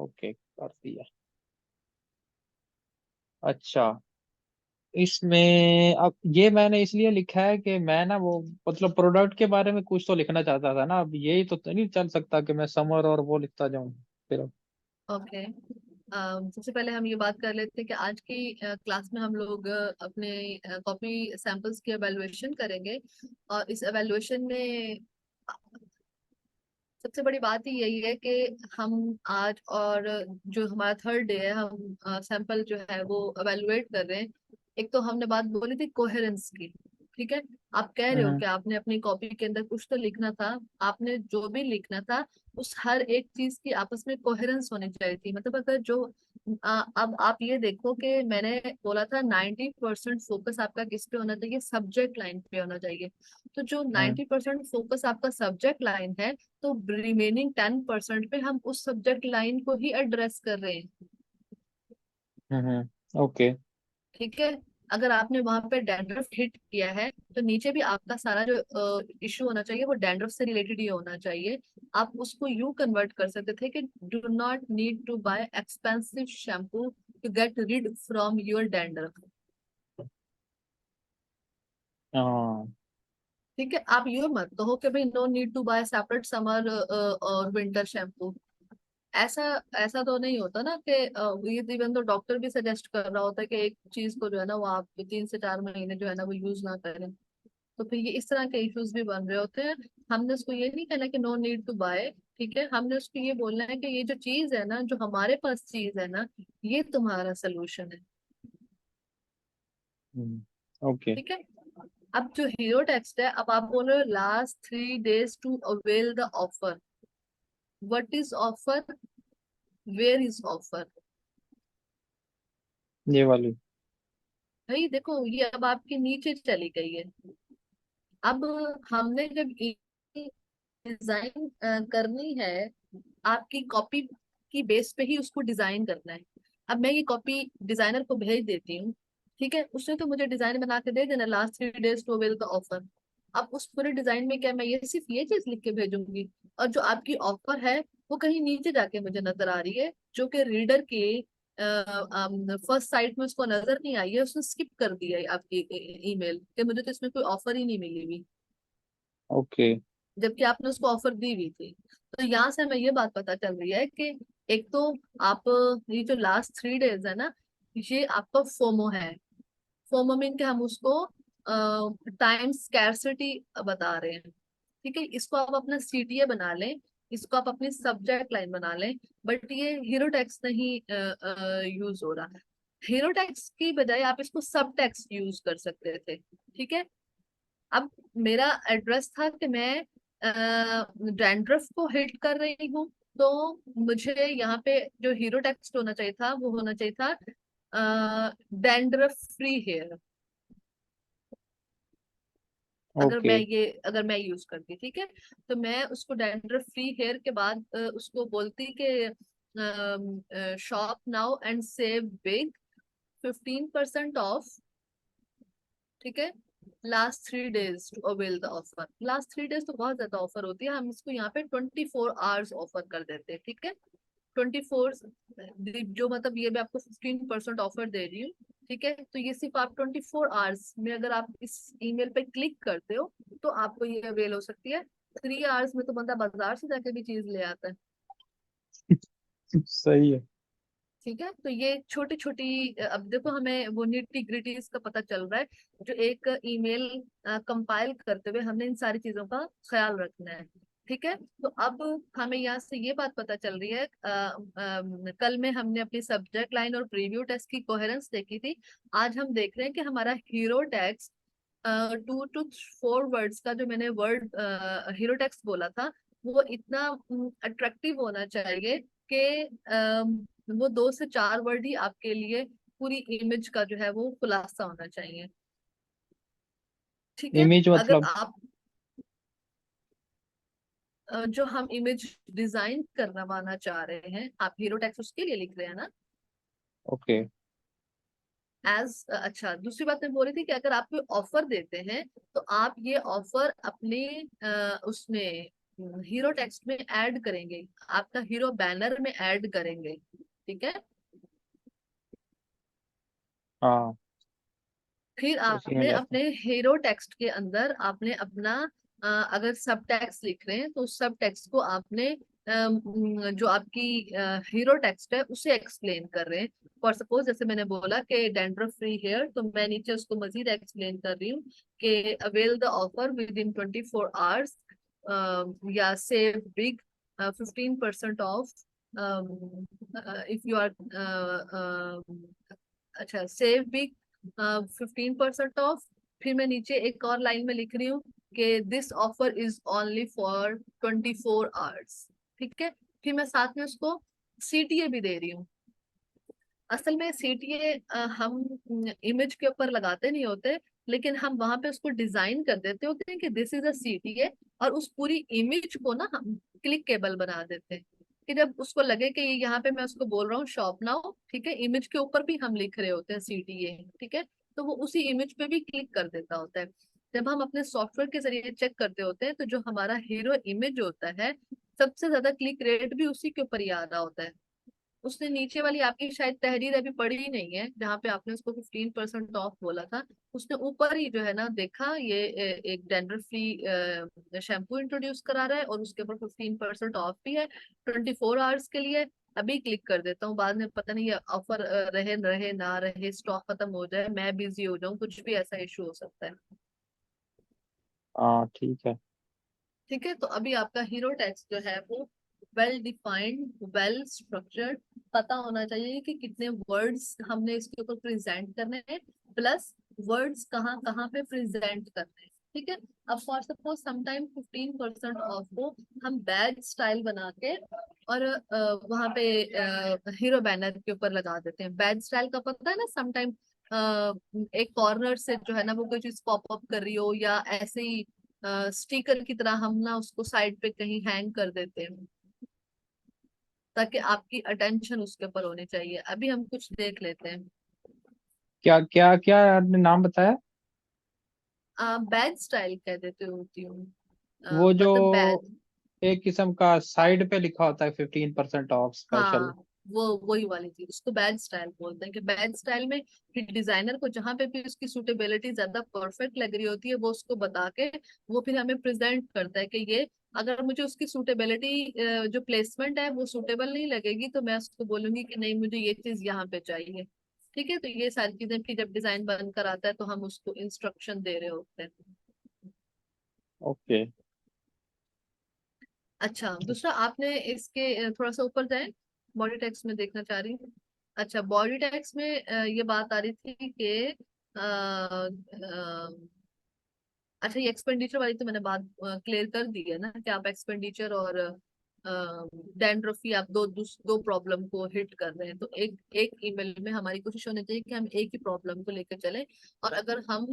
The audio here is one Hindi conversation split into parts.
ओके, कर दिया। अच्छा, इसमें अब ये मैंने इसलिए लिखा है कि मैं ना वो मतलब प्रोडक्ट के बारे में कुछ तो लिखना चाहता था ना। अब यही तो नहीं चल सकता कि मैं समर और वो लिखता जाऊं फिर। ओके। सबसे पहले हम ये बात कर लेते हैं कि आज की क्लास में हम लोग अपने कॉपी सैंपल्स की एवेलुएशन करेंगे। और इस एवेलुएशन में सबसे बड़ी बात ही यही है कि हम आज और जो हमारा थर्ड डे है, हम सैंपल जो है वो एवेलुएट कर रहे हैं। एक तो हमने बात बोली थी कोहेरेंस की। ठीक है। आप कह रहे हो हम्म। कि आपने अपनी कॉपी के अंदर कुछ तो लिखना था। आपने जो भी लिखना था उस हर एक चीज की आपस में कोहेरेंस होनी चाहिए थी। मतलब अगर जो अब आप ये देखो कि मैंने बोला था 90% फोकस आपका किस पे होना चाहिए, सब्जेक्ट लाइन पे होना चाहिए। तो जो हम्म। 90% फोकस आपका सब्जेक्ट लाइन है, तो रिमेनिंग 10% पे हम उस सब्जेक्ट लाइन को ही एड्रेस कर रहे हैं। ओके। ठीक है। अगर आपने वहां पे डैंड्रफ हिट किया है तो नीचे भी आपका सारा जो इशू होना चाहिए वो डैंड्रफ से रिलेटेड ही होना चाहिए। आप उसको यू कन्वर्ट कर सकते थे कि do not need to buy expensive shampoo to get rid from your dandruff. हाँ। ठीक है। आप ये मत कहो कि भाई no need to buy separate summer और विंटर शैम्पू। ऐसा ऐसा तो नहीं होता ना कि ये इवन तो डॉक्टर भी सजेस्ट कर रहा होता है कि एक चीज को जो है ना वो आप 3 से 4 महीने जो है ना वो यूज ना करें। तो फिर ये इस तरह के इश्यूज भी बन रहे होते हैं। हमने उसको ये नहीं कहना कि नो नीड टू बाय। ठीक है। हमने उसको ये बोलना है कि ये जो चीज है ना, जो हमारे पास चीज है ना, ये तुम्हारा सोल्यूशन है। ओके। ठीक है। अब जो हीरो टेक्स्ट है, अब आप बोल रहे हो last 3 days to avail the offer. What is offer? Where is offer? ये वाली। भाई देखो, ये अब आपके नीचे चली गई है। अब हमने जब डिजाइन करनी है, आपकी कॉपी की बेस पे ही उसको डिजाइन करना है। अब मैं ये कॉपी डिजाइनर को भेज देती हूँ। ठीक है। उसने तो मुझे डिजाइन बना के दे देना, last 3 days to avail the offer. अब उस पूरे डिजाइन में क्या मैं ये सिर्फ ये चीज लिख के भेजूंगी? और जो आपकी ऑफर है वो कहीं नीचे जाके मुझे नजर आ रही है, जो कि रीडर के फर्स्ट साइट में उसको नजर नहीं आई है, उसने स्किप कर दिया है आपकी ईमेल कि मुझे तो इसमें कोई ऑफर ही नहीं मिली हुई, ओके। जबकि आपने उसको ऑफर दी हुई थी। तो यहाँ से हमें ये बात पता चल रही है कि एक तो आप, ये जो लास्ट 3 days है ना, ये आपका फोमो है। फोमो मीन के हम उसको टाइम स्कैरसिटी बता रहे हैं। ठीक है। इसको आप अपना सीटीए बना लें, इसको आप अपनी सब्जेक्ट लाइन बना लें। बट ये हीरो टेक्स्ट नहीं यूज हो रहा। हीरो टेक्स्ट की बजाय आप इसको सब टेक्स्ट यूज कर सकते थे। ठीक है। अब मेरा एड्रेस था कि मैं डैंड्रफ को हिट कर रही हूँ, तो मुझे यहाँ पे जो हीरो टेक्स्ट होना चाहिए था वो होना चाहिए था डैंड्रफ फ्री हेयर। ओके। अगर मैं यूज करती, ठीक है, तो मैं उसको डैंड्रफ फ्री हेयर के बाद उसको बोलती कि shop now and save big, 15% off. ठीक है। Last 3 days to avail the offer. Last 3 days तो बहुत ज्यादा ऑफर होती है, हम इसको यहाँ पे 24 hours ऑफर कर देते हैं। ठीक है। 24, जो मतलब ये मैं आपको 15% ऑफर दे रही हूँ। ठीक है। तो ये सिर्फ आप 24 hours में अगर आप इस ईमेल पे क्लिक करते हो तो आपको ये अवेल हो सकती है। 3 hours में तो बंदा बाजार से जाके भी चीज ले आता है। सही है। ठीक है। तो ये छोटी छोटी, अब देखो हमें वो निटी ग्रिटीज का पता चल रहा है। जो एक ईमेल कंपाइल करते हुए हमने इन सारी चीजों का ख्याल रखना है। ठीक है। तो अब हमें यहाँ से ये बात पता चल रही है, कल में हमने अपनी सब्जेक्ट लाइन और प्रीव्यू टेक्स्ट की कोहेरेंस देखी थी। आज हम देख रहे हैं कि हमारा हीरो टेक्स्ट 2 to 4 वर्ड्स का जो मैंने वर्ड हीरो टेक्स्ट बोला था, वो इतना अट्रैक्टिव होना चाहिए कि वो 2 से 4 वर्ड ही आपके लिए पूरी इमेज का जो है वो खुलासा होना चाहिए। ठीक है। इमेज अगर मतलब? आप जो हम इमेज डिजाइन करवाना चाह रहे हैं, आप हीरो टेक्स्ट उसके लिए लिख रहे हैं ना? ओके। अच्छा, दूसरी बात मैं बोल रही थी कि अगर आप कोई ऑफर देते हैं तो आप ये ऑफर अपने उसमें हीरो टेक्स्ट में ऐड करेंगे, आपका हीरो बैनर में ऐड करेंगे, ठीक है। हाँ, फिर उसी में आपने जाता अपने हूँ। हीरो टेक्स्ट के अंदर आपने अपना अगर सब टेक्स्ट लिख रहे हैं तो उस सब टेक्स्ट को आपने जो आपकी हीरो टेक्स्ट है उसे एक्सप्लेन कर रहे हैं। फॉर सपोज जैसे मैंने बोला कि डैंड्रफ फ्री हेयर, तो मैं नीचे उसको मजीद एक्सप्लेन कर रही हूँ कि avail the offer within 24 hours, या save big 15% off if you are, अच्छा सेव बिग 15% ऑफ। फिर मैं नीचे एक और लाइन में लिख रही हूँ कि this offer is only for 24 hours, ठीक है। फिर मैं साथ में उसको सीटीए भी दे रही हूँ। असल में सीटीए हम इमेज के ऊपर लगाते नहीं होते, लेकिन हम वहां पे उसको डिजाइन कर देते होते हैं कि दिस इज अ सीटीए, और उस पूरी इमेज को ना हम क्लिकेबल बना देते हैं कि जब उसको लगे कि ये यहाँ पे मैं उसको बोल रहा हूँ शॉप नाउ, ठीक है, इमेज के ऊपर भी हम लिख रहे होते हैं सीटीए, ठीक है, तो वो उसी इमेज पे भी क्लिक कर देता होता है। जब हम अपने सॉफ्टवेयर के जरिए चेक करते होते हैं तो जो हमारा हीरो इमेज होता है, सबसे ज्यादा क्लिक रेट भी उसी के ऊपर ही आ रहा होता है। उसने नीचे वाली आपकी शायद तहरीर अभी पढ़ी ही नहीं है जहाँ पे आपने उसको 15% ऑफ बोला था। उसने ऊपर ही जो है ना देखा ये एक डैंड्रफ फ्री शैम्पू इंट्रोड्यूस करा रहा है और उसके ऊपर 15% ऑफ भी है 24 आवर्स के लिए। अभी क्लिक कर देता हूँ, बाद में पता नहीं ये ऑफर रहे रहे ना रहे, स्टॉक खत्म हो जाए, मैं बिजी हो जाऊँ, कुछ भी ऐसा इशू हो सकता है। हाँ ठीक है। ठीक है, तो अभी आपका हीरो टेक्स्ट जो है वो वेल डिफाइंड, वेल स्ट्रक्चर्ड, पता होना चाहिए कि कितने वर्ड्स हमने इसके ऊपर प्रेजेंट करने हैं, प्लस वर्ड्स कहाँ कहाँ पे प्रेजेंट करने हैं, ठीक है। अब फॉर सपोज समटाइम 15% ऑफ को हम बैग स्टाइल बना के और वहां पे हीरो बैनर के ऊपर लगा देते हैं। बैग स्टाइल का पता है ना, समटाइम एक कॉर्नर से जो है ना वो कोई चीज पॉप अप कर रही हो, या ऐसे ही स्टिकर की तरह हम ना उसको साइड पे कहीं हैंग कर देते हैं, ताकि आपकी अटेंशन उसके ऊपर होनी चाहिए। अभी हम कुछ देख लेते हैं। क्या क्या क्या आपने नाम बताया? बैज स्टाइल कह देते होती हूँ, वो जो मतलब बैज। एक किस्म का साइड पे लिखा होता है 15% ऑफ स्पेशल। हाँ, वो वही वाली चीज, उसको बैज स्टाइल बोलते हैं। कि बैज स्टाइल में फिर डिजाइनर को जहां पे भी उसकी सूटेबिलिटी ज्यादा परफेक्ट लग रही होती है वो उसको बता के वो फिर हमें प्रेजेंट करता है कि ये, अगर मुझे उसकी सूटेबिलिटी जो प्लेसमेंट है वो सूटेबल नहीं लगेगी तो मैं उसको बोलूंगी कि नहीं मुझे ये चीज यहाँ पे चाहिए। ठीक है, तो ये सारी चीजें फिर जब डिजाइन बनकर आता है तो हम उसको इंस्ट्रक्शन दे रहे होते हैं। ओके। अच्छा, दूसरा आपने इसके थोड़ा सा ऊपर जाए, बॉडी टैक्स में देखना चाह रही हूँ। अच्छा, बॉडी टैक्स में ये बात आ रही थी कि अच्छा ये एक्सपेंडिचर वाली तो मैंने बात क्लियर कर दी है ना कि आप एक्सपेंडिचर और डैंड्रफी आप दो प्रॉब्लम को हिट कर रहे हैं, तो एक एक ईमेल में हमारी कोशिश होनी चाहिए कि हम एक ही प्रॉब्लम को लेकर चलें। और अगर हम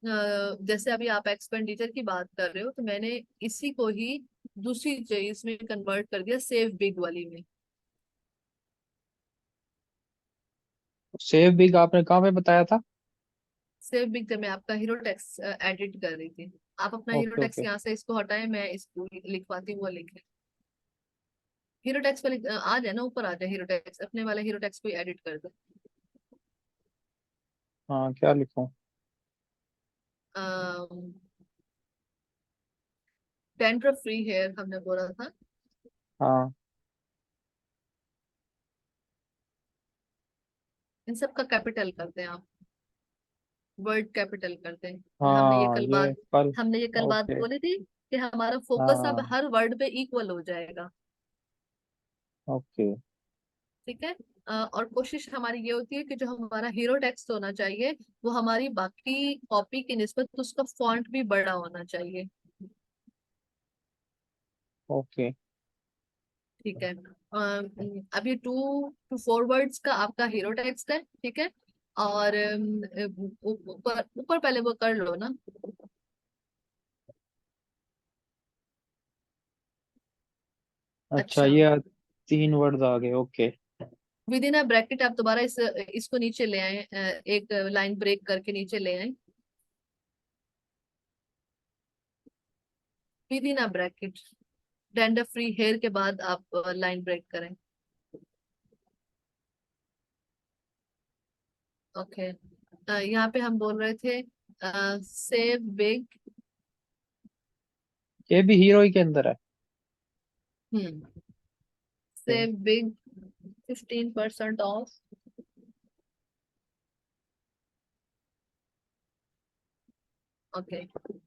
जैसे अभी आप एक्सपेंडिचर की बात कर रहे हो तो मैंने इसी को ही दूसरी चीज में कन्वर्ट कर दिया, सेव बिग वाली में। सेव बिग आपने कहाँ पे बताया था? सेव बिग जब मैं आपका हीरो टैक्स एडिट कर रही थी, आप अपना हीरो ओके टैक्स ओके। यहाँ से इसको हटाए, मैं इसको लिखवाती हूँ, वो लिखे। हीरो टैक्स वाले आ जाए ना, ऊपर आ जाए हीरो टैक्स, अपने वाले हीरो टैक्स को एडिट कर दो। हाँ, क्या लिखूं? डैंड्रफ फ्री हेयर हमने बोला था। हाँ इन सब का कैपिटल करते हैं आप, वर्ड कैपिटल करते हैं। हाँ, ये कल। हमने ये कल बात ओके। बोली थी कि हमारा फोकस अब हाँ। हर वर्ड पे इक्वल हो जाएगा, ओके ठीक है। और कोशिश हमारी ये होती है कि जो हमारा हीरो टेक्स्ट होना चाहिए वो हमारी बाकी कॉपी की निस्बत उसका फॉन्ट भी बड़ा होना चाहिए, ओके। ठीक है। अब ये 2 to 4 वर्ड्स का आपका हीरो टेक्स्ट है, ठीक है। और ऊपर ऊपर पहले वो कर लो ना। अच्छा, अच्छा, ये 3 वर्ड आ गए। Okay. With in a bracket आप दोबारा इसको नीचे ले आए, एक लाइन ब्रेक करके नीचे ले आए, within a bracket. Dandruff free hair के बाद आप लाइन ब्रेक करें। ओके। यहाँ पे हम बोल रहे थे सेव बिग। ये भी हीरो ही के अंदर है। हम्म। Okay. Save big 15% of. Okay.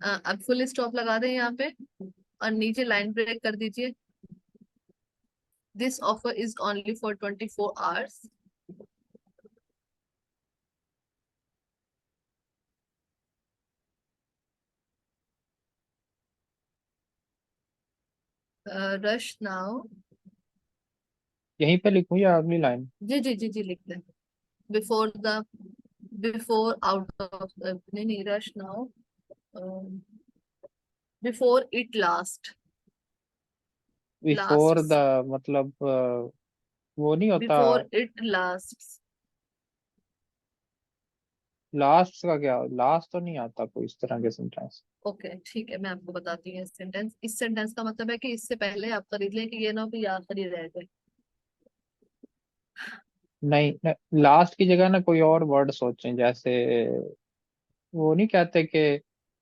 अब फुल स्टॉप लगा दें यहाँ पे और नीचे लाइन ब्रेक कर दीजिए। This offer is only for 24 hours. Rush now. यहीं पे लिखूं या अगली लाइन? जी जी जी जी, लिखते हैं। Before the before out of नहीं नहीं, rush now before it last. Before the, last. मतलब वो नहीं होता। Before it last. लास्ट का क्या, लास्ट तो नहीं आता कोई इस तरह के सेंटेंस। ओके ठीक है, मैं आपको बताती हूँ। सेंटेंस, इस सेंटेंस का मतलब है कि इससे पहले आप खरीद लें, कि ये ना हो कि याद खरीद रह जाए। नहीं, लास्ट की जगह ना कोई और वर्ड सोचें, जैसे वो नहीं कहते कि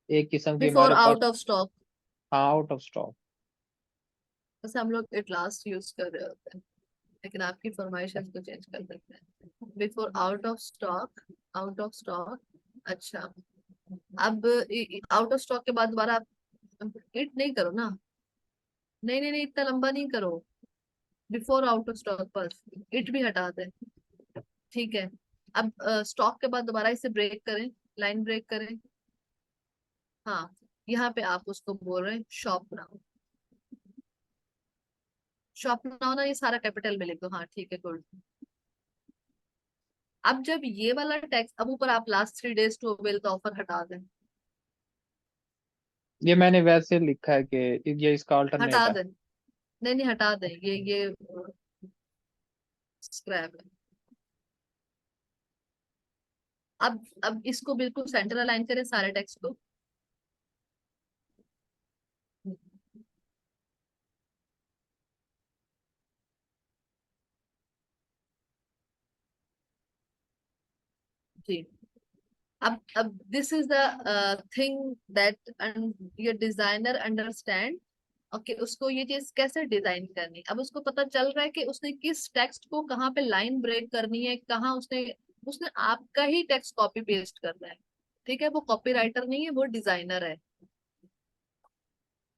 एक किस्म की बिफोर हमारे पास। Out of stock. हाँ, आउट ऑफ स्टॉक। वैसे हम लोग इट लास्ट यूज कर रहे होते हैं, लेकिन आपकी फरमाइश है, इसको चेंज कर सकते हैं। Before out of stock. Out of stock. अच्छा। अब आउट ऑफ स्टॉक के बाद दोबारा आप इट नहीं करो ना। नहीं नहीं नहीं, इतना लंबा नहीं करो। बिफोर आउट ऑफ स्टॉक, बस इट भी हटा दे। ठीक है। अब स्टॉक के बाद दोबारा इसे ब्रेक करें, लाइन ब्रेक करें। हाँ, यहाँ पे आप उसको बोल रहे हैं शॉप नाउ। शॉप नाउ ना, ये सारा कैपिटल में लिख दो। हाँ ठीक है, गुड। अब जब ये वाला टैक्स, अब ऊपर आप लास्ट 3 days टू अवेल का ऑफर हटा दें। ये मैंने वैसे लिखा है कि ये इसका हटा अल्टरनेट है। दें। नहीं नहीं, हटा दें, ये स्क्रैप है। अब इसको बिल्कुल सेंटर अलाइन करें सारे टेक्स्ट को। जी। अब this is the thing that your designer understand. Okay, उसको ये चीज कैसे डिजाइन करनी, अब उसको पता चल रहा है कि उसने किस टेक्स्ट को कहाँ पे लाइन ब्रेक करनी है, कहाँ उसने उसने आपका ही टेक्स्ट कॉपी पेस्ट करना है। ठीक है, वो कॉपी राइटर नहीं है, वो डिजाइनर है।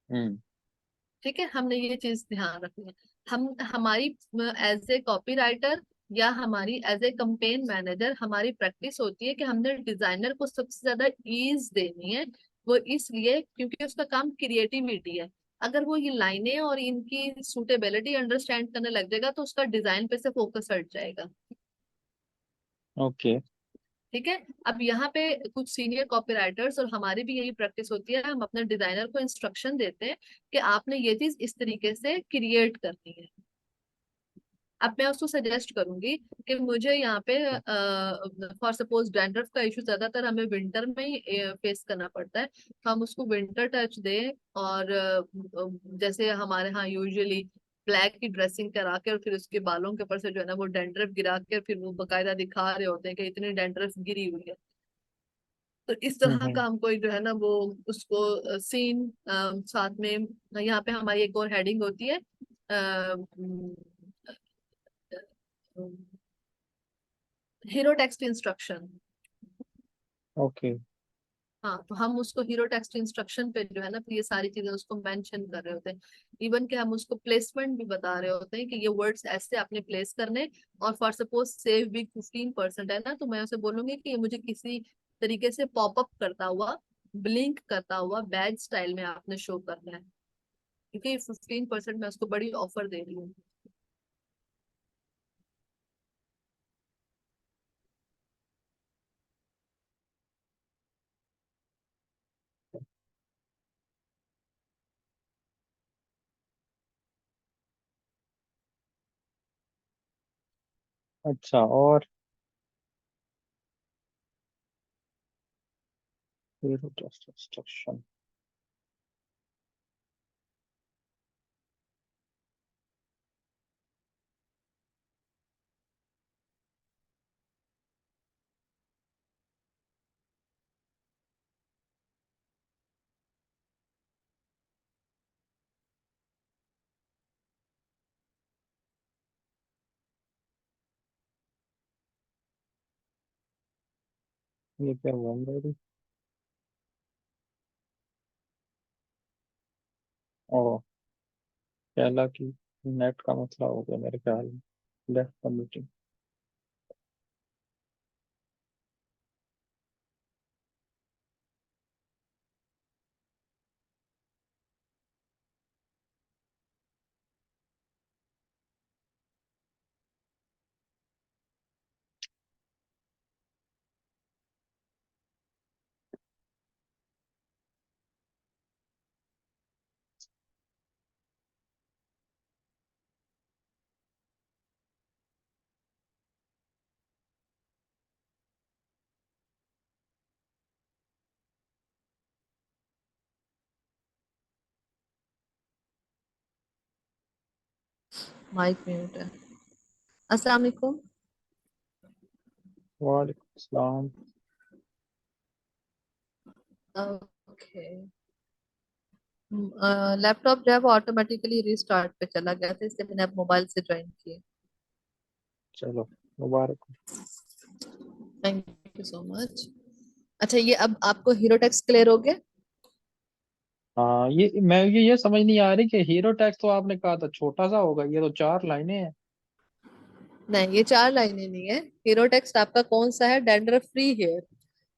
हम्म। ठीक है, हमने ये चीज ध्यान रखनी है। हम हमारी एज ए कॉपी राइटर या हमारी एज ए कंपेन मैनेजर, हमारी प्रैक्टिस होती है कि हमने डिजाइनर को सबसे ज्यादा ईज देनी है। वो इसलिए क्योंकि उसका काम क्रिएटिविटी है। अगर वो ये लाइनें और इनकी सूटेबिलिटी अंडरस्टैंड करने लग जाएगा तो उसका डिजाइन पे से फोकस हट जाएगा। ओके। ठीक है। अब यहाँ पे कुछ सीनियर कॉपीराइटर्स और हमारी भी यही प्रैक्टिस होती है, हम अपने डिजाइनर को इंस्ट्रक्शन देते हैं कि आपने ये चीज इस तरीके से क्रिएट करनी है। अब मैं उसको सजेस्ट करूंगी कि मुझे यहाँ पे फॉर सपोज डैंड्रफ का इशू ज्यादातर हमें विंटर में ही फेस करना पड़ता है, तो हम उसको विंटर टच दें। और जैसे हमारे यहाँ यूजुअली ब्लैक की ड्रेसिंग करा के और फिर उसके बालों के ऊपर से जो है ना वो डैंड्रफ गिरा के फिर वो बकायदा दिखा रहे होते हैं कि इतनी डैंड्रफ गिरी हुई है। तो इस तरह हम्म। का हम कोई जो है ना वो उसको सीन साथ में। यहाँ पे हमारी एक और हेडिंग होती है, हीरो टेक्स्ट इंस्ट्रक्शन। ओके। हाँ, तो हम उसको हीरो टेक्स्ट इंस्ट्रक्शन पे जो है ना फिर ये सारी चीजें उसको मेंशन कर रहे होते हैं। इवन कि हम उसको प्लेसमेंट भी बता रहे होते हैं कि ये वर्ड्स ऐसे आपने प्लेस करने। और फॉर सपोज सेव बिग 15% है ना, तो मैं उसे बोलूंगी कि ये मुझे किसी तरीके से पॉपअप करता हुआ, ब्लिंक करता हुआ बैज स्टाइल में आपने शो करना है, क्योंकि 15% मैं उसको बड़ी ऑफर दे रही हूँ। अच्छा, और हीरो टेस्ट इंस्ट्रक्शन। ये क्या हुआ मेरी? ओ, कहला कि नेट का मसला हो गया मेरे ख्याल में। Left the meeting. Mic mute है। अस्सलाम वालेकुम। वालेकुम सलाम। ओके। लैपटॉप जो है वो ऑटोमेटिकली रिस्टार्ट पे चला गया था, इसलिए मैंने अब मोबाइल से ज्वाइन किया। चलो, मुबारक हो। Thank you so much. अच्छा, ये अब आपको हीरो टेक्स क्लियर हो गया? हाँ, ये समझ नहीं आ रही कि हीरो टैक्स तो आपने कहा था छोटा सा होगा, ये तो 4 लाइनें हैं। नहीं, ये 4 लाइनें नहीं है। हीरो टेक्स्ट आपका कौन सा है? Dandruff free hair.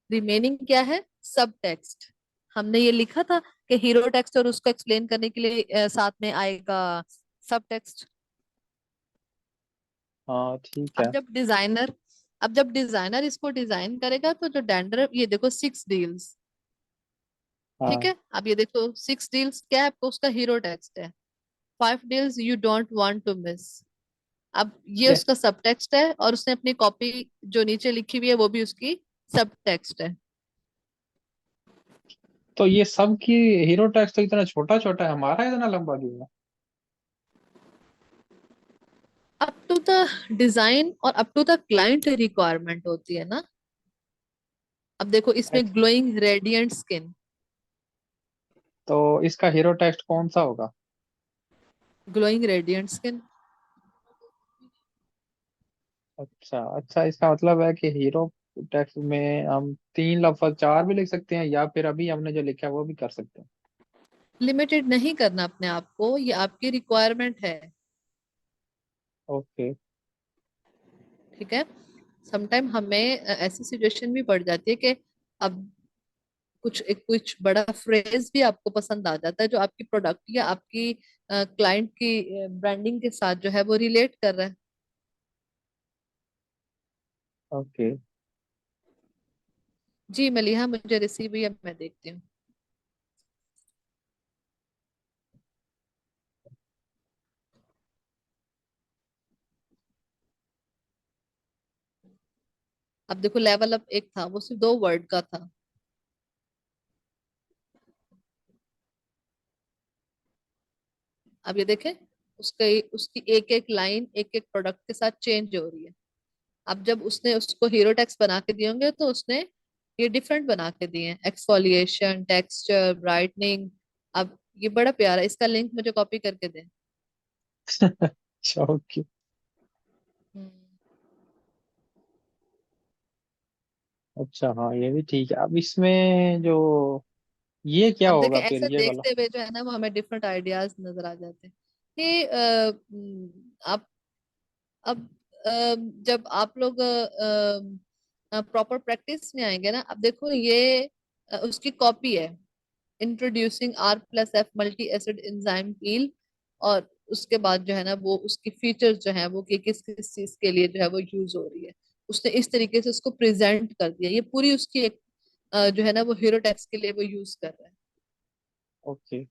रिमेनिंग क्या है? सब टेक्स्ट। हमने ये लिखा था कि हीरो टेक्स्ट और उसको एक्सप्लेन करने के लिए साथ में आएगा सब टेक्स्ट। हाँ ठीक अब है। जब डिजाइनर अब जब डिजाइनर इसको डिजाइन करेगा तो जो डैंड्रफ, ये देखो 6 डील्स। ठीक हाँ, है, अब ये देखो 6 डील्स क्या है आपको, उसका हीरो टेक्स्ट है। 5 deals you don't want to miss. अब ये ये उसका सब टेक्स्ट है, और उसने अपनी कॉपी जो नीचे लिखी हुई है वो भी उसकी सब टेक्स्ट है। तो ये सब की हीरो टैक्स तो इतना छोटा छोटा है, हमारा इतना लंबा क्यों है? अप टू द डिजाइन और up to the client requirement होती है ना। अब देखो इसमें अच्छा, ग्लोइंग रेडियंट स्किन। तो इसका हीरो टैक्स कौन सा होगा? Glowing radiant skin. अच्छा अच्छा, इसका मतलब है कि हीरो टैक्स में हम 3 लफ्ज 4 भी लिख सकते हैं, या फिर अभी हमने जो लिखा है वो भी कर सकते हैं? लिमिटेड नहीं करना अपने आप को, ये आपकी रिक्वायरमेंट है। ओके। ठीक है। समटाइम हमें ऐसी सिचुएशन भी पड़ जाती है कि अब कुछ बड़ा फ्रेज भी आपको पसंद आ जाता है जो आपकी प्रोडक्ट या आपकी क्लाइंट की ब्रांडिंग के साथ जो है वो रिलेट कर रहा है। ओके। जी मलिहा, मुझे रिसीव हुई, अब मैं देखती हूँ। अब देखो, लेवल अप एक था, वो सिर्फ 2 वर्ड का था। अब ये देखें, उसके उसकी एक एक लाइन एक एक प्रोडक्ट के साथ चेंज हो रही है। अब जब उसने उसको हीरो टैक्स बना के दिए होंगे तो उसने ये डिफरेंट बना के दिए हैं, एक्सफोलिएशन, टेक्सचर, ब्राइटनिंग। अब ये बड़ा प्यारा है, इसका लिंक मुझे कॉपी करके दें। अच्छा, ओके। हम्म। अच्छा, हाँ ये भी ठीक है। अब इसमें जो ये क्या अब देखें, होगा फिर, ऐसे ये वाला? देखते हुए जो है ना वो हमें डिफरेंट आइडियाज नजर आ जाते हैं कि आप अब जब आप लोग प्रॉपर प्रैक्टिस में आएंगे ना, अब देखो ये उसकी कॉपी है। Introducing R+F multi acid enzyme peel. और उसके बाद जो है ना वो उसकी फीचर्स जो है वो कि किस किस चीज के लिए जो है वो यूज हो रही है। उसने इस तरीके से उसको प्रेजेंट कर दिया, ये पूरी उसकी एक जो है ना वो हीरो टैक्स के लिए वो यूज कर रहा है। ओके।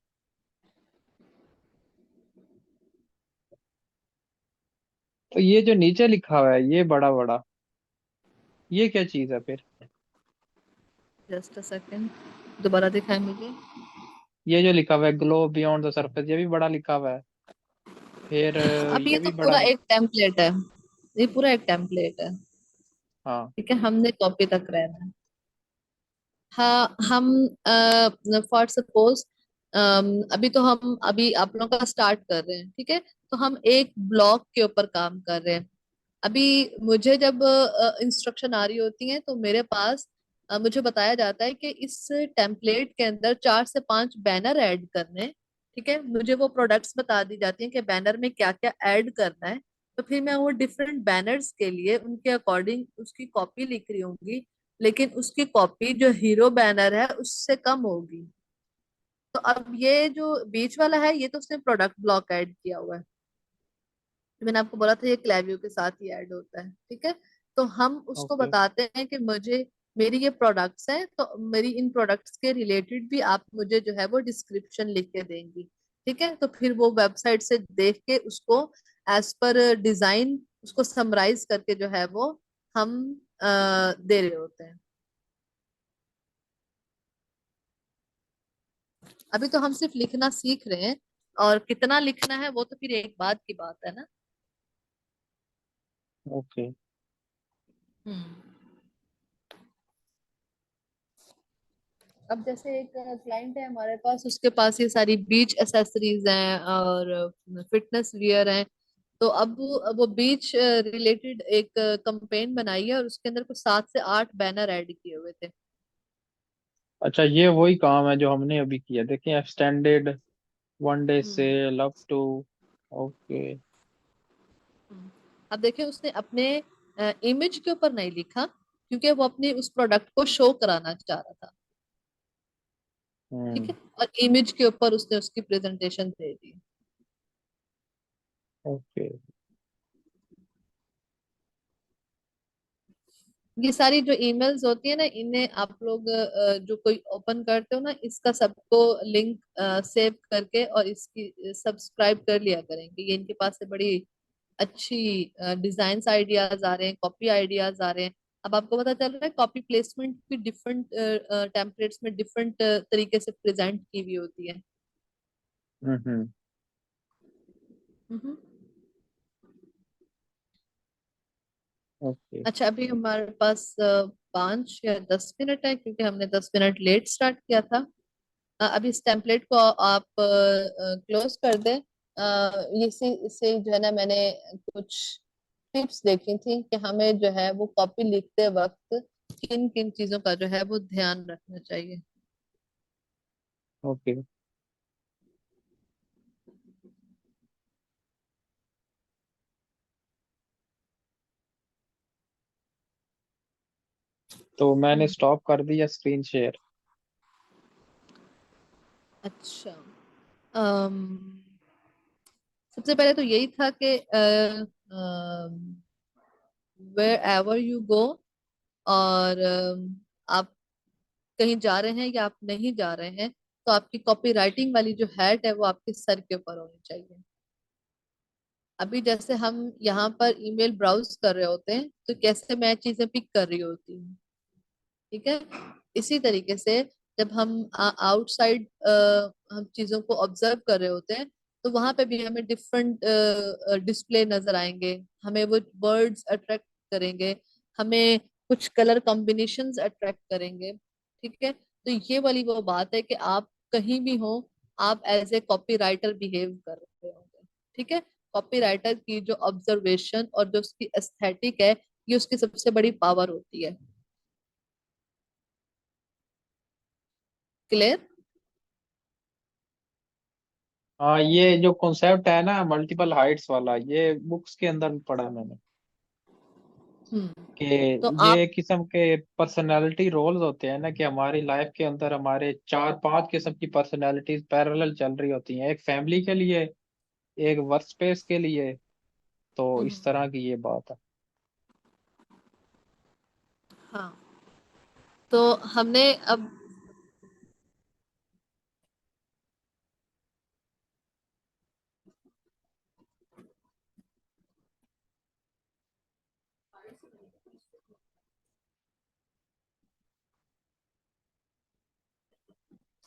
तो ये जो नीचे लिखा हुआ है ये बड़ा बड़ा, ये क्या चीज है फिर? जस्ट अ सेकेंड, दोबारा दिखाएं मुझे। ये जो लिखा हुआ है ग्लो बियॉन्ड द सरफेस, ये भी बड़ा लिखा हुआ है। फिर अब ये ये तो भी बड़ा पूरा लिखा। एक टेम्पलेट है। ये पूरा एक टेम्पलेट है। हाँ। ठीक है, हमने कॉपी तक रहना है। हाँ, हम फॉर सपोज अभी तो हम अभी आप लोगों का स्टार्ट कर रहे हैं, ठीक है। तो हम एक ब्लॉक के ऊपर काम कर रहे हैं। अभी मुझे जब इंस्ट्रक्शन आ रही होती है तो मेरे पास मुझे बताया जाता है कि इस टेम्पलेट के अंदर 4 से 5 बैनर ऐड करने हैं। ठीक है, मुझे वो प्रोडक्ट्स बता दी जाती हैं कि बैनर में क्या क्या ऐड करना है। तो फिर मैं वो डिफरेंट बैनर्स के लिए उनके अकॉर्डिंग उसकी कॉपी लिख रही होंगी, लेकिन उसकी कॉपी जो हीरो बैनर है उससे कम होगी। तो अब ये जो बीच वाला है ये तो उसने प्रोडक्ट ब्लॉक ऐड किया हुआ है। तो मैंने आपको बोला था ये क्लेवियो के साथ ही ऐड होता है। ठीक है, तो हम उसको ओके। बताते हैं कि मुझे मेरी ये प्रोडक्ट्स हैं, तो मेरी इन प्रोडक्ट्स के रिलेटेड भी आप मुझे जो है वो डिस्क्रिप्शन लिख के देंगी। ठीक है, तो फिर वो वेबसाइट से देख के उसको एज पर डिजाइन उसको समराइज करके जो है वो हम दे रहे होते हैं। अभी तो हम सिर्फ लिखना सीख रहे हैं, और कितना लिखना है वो तो फिर एक बात की बात है ना। ओके। हम्म। अब जैसे एक क्लाइंट है हमारे पास, उसके पास ये सारी बीच एसेसरीज हैं और फिटनेस वियर हैं। तो अब वो बीच रिलेटेड एक कंपेन बनाई है और उसके अंदर कुछ 7 से 8 बैनर ऐड किए हुए थे। अच्छा, ये वही काम है जो हमने अभी किया, देखिए extended 1 day hmm. Sale up to. Okay. Hmm. अब देखिए उसने अपने इमेज के ऊपर नहीं लिखा, क्योंकि वो अपने उस प्रोडक्ट को शो कराना चाह रहा था। ठीक हम्म। है, और इमेज के ऊपर उसने उसकी प्रेजेंटेशन दे दी। ओके। ये सारी जो ईमेल्स होती है ना, इन्हें आप लोग जो कोई ओपन करते हो ना, इसका सबको लिंक सेव करके और इसकी सब्सक्राइब कर लिया करेंगे। ये इनके पास से बड़ी अच्छी डिजाइन आइडियाज आ रहे हैं, कॉपी आइडियाज आ रहे हैं। अब आपको पता चल रहा है कॉपी प्लेसमेंट भी डिफरेंट टेम्पलेट्स में डिफरेंट तरीके से प्रेजेंट की हुई होती है। हम्म। हम्म। ओके। अच्छा, अभी हमारे पास 5 या 10 मिनट है, क्योंकि हमने 10 मिनट लेट स्टार्ट किया था। अभी इस टेम्पलेट को आप क्लोज कर दें। इसी इससे जो है ना, मैंने कुछ टिप्स देखी थी कि हमें जो है वो कॉपी लिखते वक्त किन किन चीजों का जो है वो ध्यान रखना चाहिए। ओके। तो मैंने हम्म। स्टॉप कर दिया स्क्रीन शेयर। अच्छा। अम, सबसे पहले तो यही था कि वेयर एवर यू गो, और आप कहीं जा रहे हैं या आप नहीं जा रहे हैं, तो आपकी कॉपी राइटिंग वाली जो हैट है वो आपके सर के ऊपर होनी चाहिए। अभी जैसे हम यहाँ पर ईमेल ब्राउज कर रहे होते हैं तो कैसे मैं चीजें पिक कर रही होती हूँ। ठीक है, इसी तरीके से जब हम आउटसाइड हम चीजों को ऑब्जर्व कर रहे होते हैं, तो वहां पे भी हमें डिफरेंट डिस्प्ले नजर आएंगे। हमें वो वर्ड्स अट्रैक्ट करेंगे, हमें कुछ कलर कॉम्बिनेशंस अट्रैक्ट करेंगे। ठीक है, तो ये वाली वो बात है कि आप कहीं भी हो, आप as a copywriter behave कर रहे होंगे। ठीक है, कॉपी राइटर की जो ऑब्जर्वेशन और जो उसकी एस्थेटिक है, ये उसकी सबसे बड़ी पावर होती है। क्लियर? हाँ, ये जो कॉन्सेप्ट है ना मल्टीपल हाइट्स वाला, ये बुक्स के अंदर भी पढ़ा है मैंने, हम्म। कि तो ये आप एक किस्म के पर्सनालिटी रोल्स होते हैं ना, कि हमारी लाइफ के अंदर हमारे 4-5 किस्म की पर्सनालिटीज पैरेलल चल रही होती हैं, एक फैमिली के लिए, एक वर्क स्पेस के लिए। तो हम्म, इस तरह की ये बात है। हाँ, तो हमने अब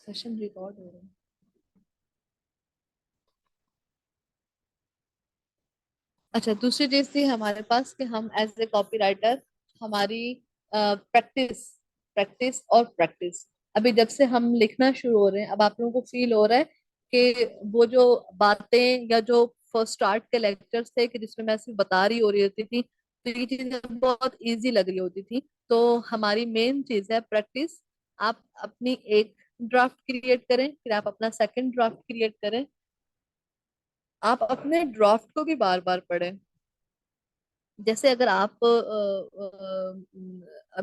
सेशन रिकॉर्ड हो रहा है। अच्छा, दूसरी चीज थी हमारे पास कि हम एज ए कॉपी राइटर हमारी प्रैक्टिस प्रैक्टिस और प्रैक्टिस। अभी जब से हम लिखना शुरू हो रहे हैं, अब आप लोगों को फील हो रहा है कि वो जो बातें या जो फर्स्ट स्टार्ट के लेक्चर्स थे कि जिसमें मैं सिर्फ बता रही हो रही होती थी, तो ये चीजें बहुत इजी लग रही होती थी। तो हमारी मेन चीज है प्रैक्टिस। आप अपनी एक ड्राफ्ट क्रिएट करें, फिर आप अपना सेकंड ड्राफ्ट क्रिएट करें, आप अपने ड्राफ्ट को भी बार बार पढ़ें। जैसे अगर आप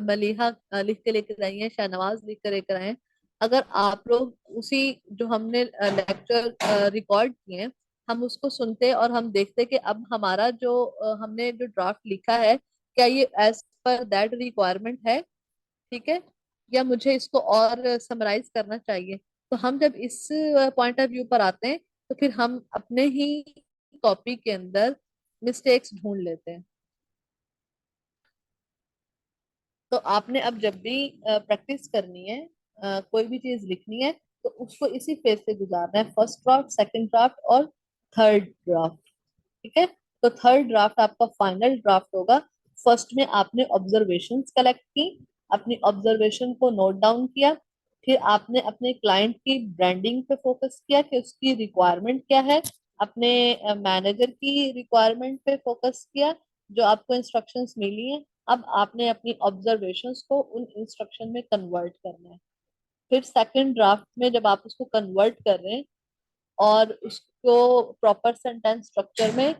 मलीहा लिख के लेकर आई हैं, शाहनवाज लिख कर लेकर आए हैं, अगर आप लोग उसी जो हमने लेक्चर रिकॉर्ड किए हैं, हम उसको सुनते और हम देखते कि अब हमारा जो हमने जो ड्राफ्ट लिखा है, क्या ये एज पर दैट रिक्वायरमेंट है, ठीक है, या मुझे इसको और समराइज करना चाहिए। तो हम जब इस पॉइंट ऑफ व्यू पर आते हैं, तो फिर हम अपने ही कॉपी के अंदर मिस्टेक्स ढूंढ लेते हैं। तो आपने अब जब भी प्रैक्टिस करनी है, कोई भी चीज लिखनी है, तो उसको इसी फेज से गुजारना है, फर्स्ट ड्राफ्ट, सेकंड ड्राफ्ट और थर्ड ड्राफ्ट। ठीक है। तो थर्ड ड्राफ्ट आपका फाइनल ड्राफ्ट होगा। फर्स्ट में आपने ऑब्जर्वेशंस कलेक्ट की, अपनी ऑब्जर्वेशन को नोट डाउन किया, फिर आपने अपने क्लाइंट की ब्रांडिंग पे फोकस किया कि उसकी रिक्वायरमेंट क्या है, अपने मैनेजर की रिक्वायरमेंट पे फोकस किया जो आपको इंस्ट्रक्शंस मिली हैं। अब आपने अपनी ऑब्जर्वेशंस को उन इंस्ट्रक्शन में कन्वर्ट करना है। फिर सेकंड ड्राफ्ट में जब आप उसको कन्वर्ट कर रहे हैं और उसको प्रॉपर सेंटेंस स्ट्रक्चर में,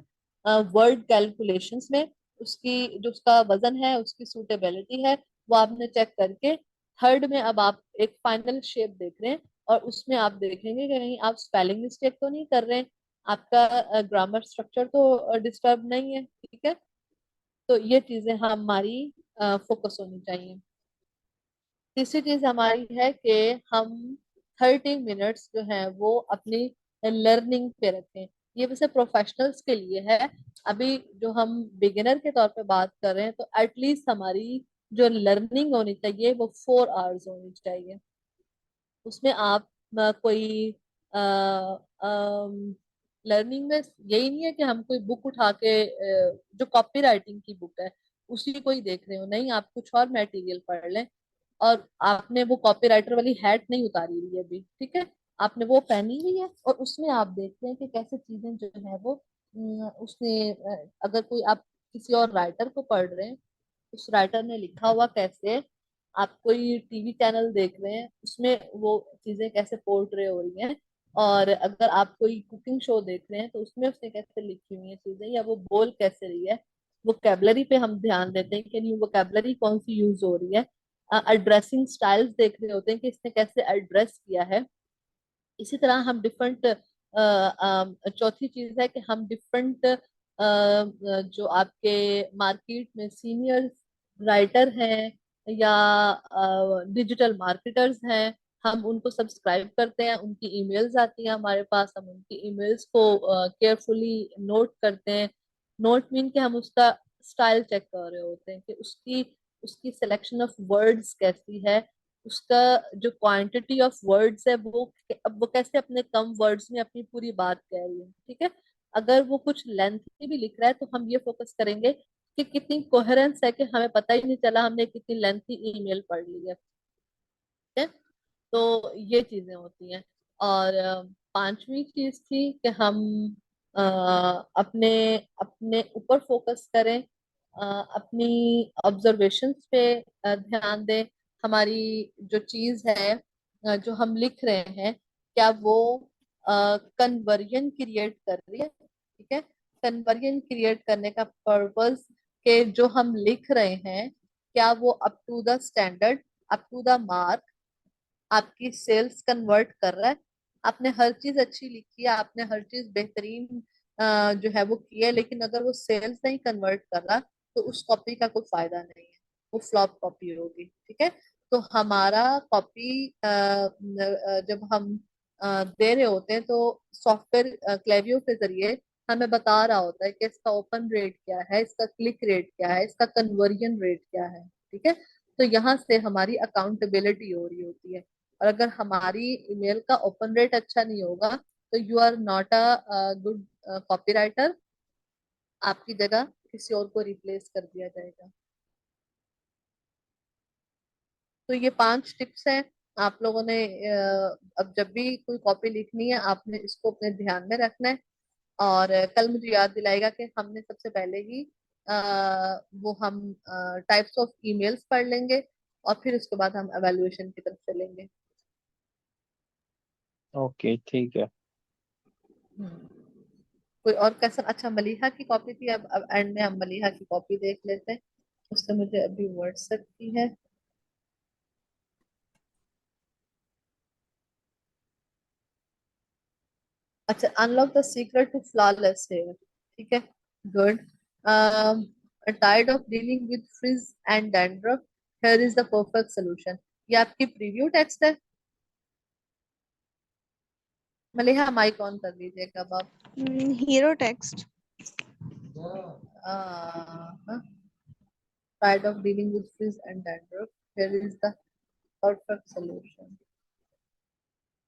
वर्ड कैलकुलेशंस में, उसकी जो उसका वजन है, उसकी सूटेबिलिटी है, वो आपने चेक करके थर्ड में अब आप एक फाइनल शेप देख रहे हैं। और उसमें आप देखेंगे कि कहीं आप स्पेलिंग मिस्टेक तो नहीं कर रहे हैं, आपका ग्रामर स्ट्रक्चर तो डिस्टर्ब नहीं है, ठीक है। तो ये चीजें हमारी फोकस होनी चाहिए। तीसरी चीज हमारी है कि हम 30 मिनट्स जो है वो अपनी लर्निंग पे रखें। ये वैसे प्रोफेशनल्स के लिए है, अभी जो हम बिगिनर के तौर पे बात कर रहे हैं, तो एटलीस्ट हमारी जो लर्निंग होनी चाहिए वो 4 आवर्स होनी चाहिए। उसमें आप कोई लर्निंग में यही नहीं है कि हम कोई बुक उठा के जो कॉपी राइटिंग की बुक है उसी को ही देख रहे हो, नहीं, आप कुछ और मटेरियल पढ़ लें। और आपने वो कॉपी राइटर वाली हैट नहीं उतारी हुई है अभी, ठीक है, आपने वो पहनी हुई है और उसमें आप देखते हैं कि कैसे चीजें जो है वो उसने अगर कोई आप किसी और राइटर को पढ़ रहे हैं, उस राइटर ने लिखा हुआ कैसे, आप कोई टीवी चैनल देख रहे हैं उसमें वो चीजें कैसे पोर्ट्रे हो रही हैं, और अगर आप कोई कुकिंग शो देख रहे हैं तो उसमें उसने कैसे लिखी हुई है चीजें, या वो बोल कैसे रही है, वोकेबलरी पे हम ध्यान देते हैं कि नहीं वोकेबलरी कौन सी यूज हो रही है, एड्रेसिंग स्टाइल्स देख रहे होते हैं कि इसने कैसे एड्रेस किया है। इसी तरह हम डिफरेंट, चौथी चीज है कि हम डिफरेंट जो आपके मार्केट में सीनियर राइटर हैं या डिजिटल मार्केटर्स हैं, हम उनको सब्सक्राइब करते हैं, उनकी ईमेल्स आती हैं हमारे पास, हम उनकी ईमेल्स को केयरफुली नोट करते हैं। नोट मीन कि हम उसका स्टाइल चेक कर रहे होते हैं कि उसकी उसकी सिलेक्शन ऑफ वर्ड्स कैसी है, उसका जो क्वांटिटी ऑफ वर्ड्स है वो, अब वो कैसे अपने कम वर्ड्स में अपनी पूरी बात कह रही है, ठीक है। अगर वो कुछ लेंथी भी लिख रहा है तो हम ये फोकस करेंगे कि कितनी कोहेरेंस है, कि हमें पता ही नहीं चला हमने कितनी लेंथी ईमेल पढ़ ली है, ठीक है। तो ये चीजें होती हैं। और पांचवी चीज थी कि हम अ, अपने अपने ऊपर फोकस करें, अपनी ऑब्जर्वेशंस पे ध्यान दें। हमारी जो चीज है, जो हम लिख रहे हैं, क्या वो कन्वर्जन क्रिएट कर रही है, ठीक है। कन्वर्जन क्रिएट करने का पर्पस के जो हम लिख रहे हैं, क्या वो up to the standard, up to the mark, आपकी सेल्स कन्वर्ट कर रहा है। आपने हर चीज अच्छी लिखी है, आपने हर चीज बेहतरीन जो है वो की है, लेकिन अगर वो सेल्स नहीं कन्वर्ट कर रहा, तो उस कॉपी का कोई फायदा नहीं है, वो फ्लॉप कॉपी होगी, ठीक है। तो हमारा कॉपी जब हम दे रहे होते हैं, तो सॉफ्टवेयर क्लेवियो के जरिए हमें बता रहा होता है कि इसका ओपन रेट क्या है, इसका क्लिक रेट क्या है, इसका कन्वर्जन रेट क्या है, ठीक है। तो यहाँ से हमारी अकाउंटेबिलिटी हो रही होती है। और अगर हमारी ईमेल का ओपन रेट अच्छा नहीं होगा, तो you are not a good copywriter, आपकी जगह किसी और को रिप्लेस कर दिया जाएगा। तो ये 5 टिप्स हैं। आप लोगों ने अब जब भी कोई कॉपी लिखनी है, आपने इसको अपने ध्यान में रखना है। और कल मुझे याद दिलाएगा कि हमने सबसे पहले ही वो हम टाइप्स ऑफ ईमेल्स पढ़ लेंगे, और फिर उसके बाद हम एवेल्युएशन की तरफ चलेंगे। ओके ठीक है। हम्म। कोई और क्वेश्चन? अच्छा, मलीहा की कॉपी थी, अब एंड में हम मलीहा की कॉपी देख लेते हैं। उससे मुझे अभी व्हाट्सएप की है। अच्छा, unlock the secret to flawless hair, ठीक है, good. Tired of dealing with frizz and dandruff, hair is the perfect solution. ये आपकी प्रीव्यू टेक्स्ट है। मलिहा माइक ऑन कर लीजिएगा अब आप। Hero text. Tired of dealing with frizz and dandruff, hair is the perfect solution.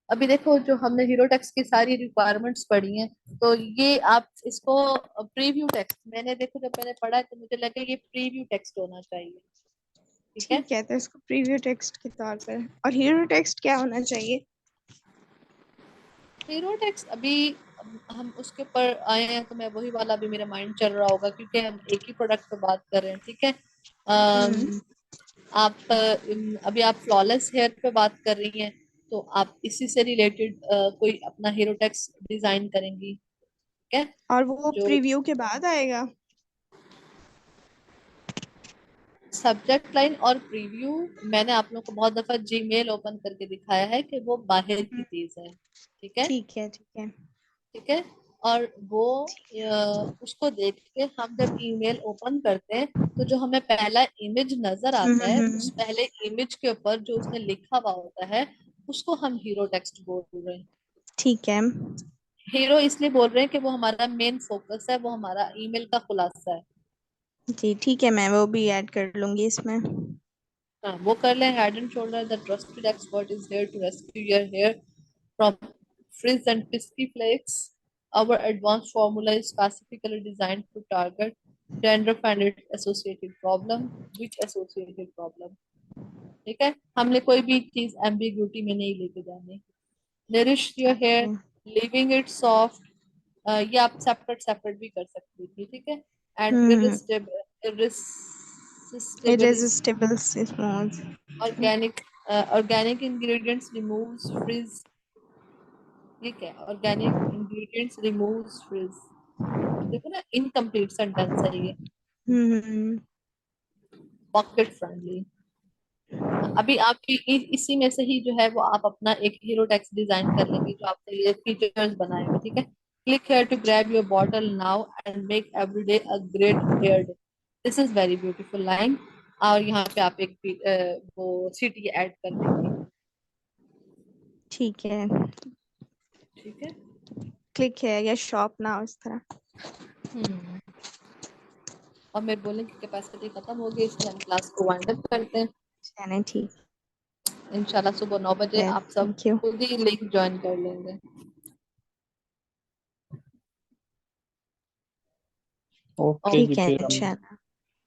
अभी देखो, जो हमने हीरो टेक्स्ट की सारी रिक्वायरमेंट्स पढ़ी हैं, तो ये आप इसको प्रीव्यू टेक्स्ट, मैंने देखो जब मैंने पढ़ा है तो मुझे लगा ये प्रीव्यू टेक्स्ट होना चाहिए। ठीक है, ठीक है, तो इसको प्रीव्यू टेक्स्ट के तौर पर। और हीरो टेक्स्ट क्या होना चाहिए? हीरो टेक्स्ट अभी हम उसके ऊपर आए हैं, तो मैं वही वाला भी मेरा माइंड चल रहा होगा, क्योंकि हम एक ही प्रोडक्ट पे बात कर रहे हैं। ठीक है, हम्म। आप अभी आप फ्लॉलेस हेयर पे बात कर रही हैं, तो आप इसी से रिलेटेड कोई अपना हीरो टेक्स्ट डिजाइन करेंगी। ठीक है, और वो जो प्रीव्यू के बाद आएगा? सब्जेक्ट लाइन और प्रीव्यू, मैंने आप लोग को बहुत दफा जीमेल ओपन करके दिखाया है कि वो बाहर की हम्म, चीज है। ठीक है, ठीक है, ठीक है। ठीक है। और वो उसको देख के हम जब ईमेल ओपन करते हैं, तो जो हमें पहला इमेज नजर आता है, उस हम्म। पहले इमेज के ऊपर जो उसने लिखा हुआ होता है, उसको हम हीरो टेक्स्ट बोल रहे हैं। ठीक है हीरो इसलिए बोल रहे हैं कि वो हमारा मेन फोकस है, वो हमारा ईमेल का खुलासा है। जी, ठीक है, मैं वो भी ऐड कर लूंगी इसमें। हाँ, वो कर लें। Head and Shoulder the trusted expert is here to rescue your hair from frizz and crispy flakes. Our advanced formula is specifically designed to target dandruff and its associated problem. Which associated problem? ठीक है, हमने कोई भी चीज एम्बिग्यूटी में नहीं लेके जानी। Nourish your hair, okay. leaving it soft. ये आप सेपरेट सेपरेट भी कर सकती थी। ठीक है, and hmm. irresistibly irresistible smooth. organic organic ingredients removes frizz। ये क्या है? Organic ingredients removes frizz. अब देखो ना, इनकम्प्लीट सेंटेंस है ये। हम्म। Pocket friendly. अभी आपकी इसी में से ही जो है वो आप अपना एक हीरो टेक्स्ट डिजाइन कर लेंगे, जो आपने ये फीचर्स बनाए हुए। ठीक है, click here to grab your bottle now and make everyday a great hair day. This is very beautiful line. और यहाँ पे आप एक वो सिटी ऐड कर देंगे। ठीक है। ठीक है। क्लिक है या शॉप ना इस तरह। हम्म। और मेरे बोलने की कैपेसिटी खत्म हो गई, इसलिए हम क्लास को वाइंड अप करते हैं। चलें, ठीक इंशाल्लाह सुबह 9 बजे है, आप सब थैंक यू। खुद ही लिंक ज्वाइन कर लेंगे। ओके जी, ठीक है, फिर हम इंशाल्लाह।